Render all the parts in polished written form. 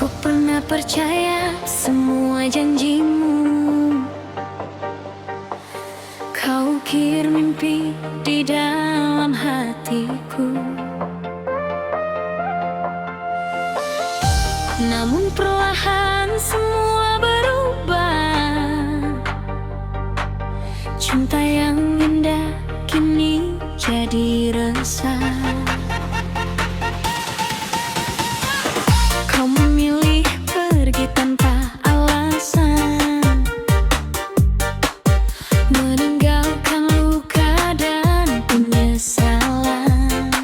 Ku pernah percaya semua janjimu. Kau ukir mimpi di dalam hatiku. Namun perlahan semua berubah. Cinta yang indah kini jadi resah. Kau memilih pergi tanpa alasan, meninggalkan luka dan penyesalan.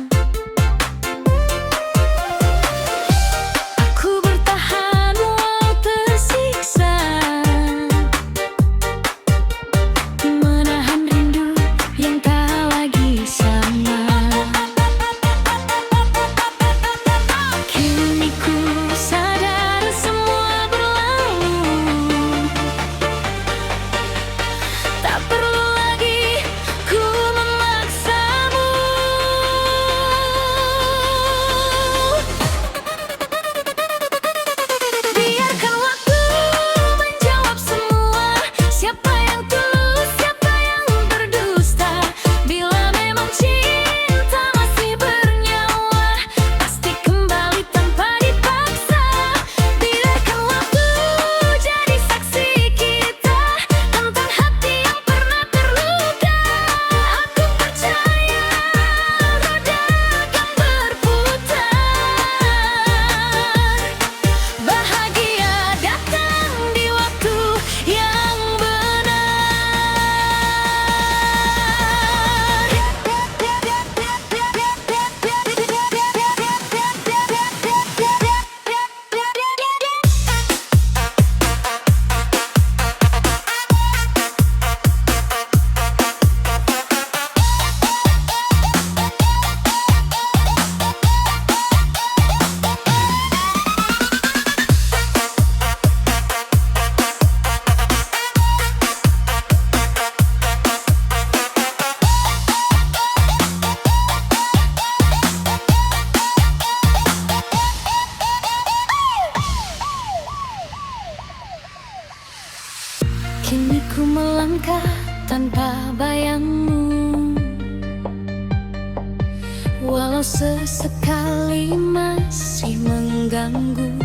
Aku bertahan walau tersiksa, menahan rindu yang tak lagi sama. Kini ku sadar semua berlalu, tak perlu lagi ku memaksamu. Biarkan waktu menjawab semua. Siapa yang tulus, siapa yang berdusta. Bila memang cinta masih bernyawa, pasti kembali tanpa dipaksa. Biarkan waktu jadi saksi kita tentang hati yang pernah terluka. Aku percaya roda akan berputar. Bahagia datang di waktu yang benar. Kini ku melangkah tanpa bayangmu, walau sesekali masih mengganggu.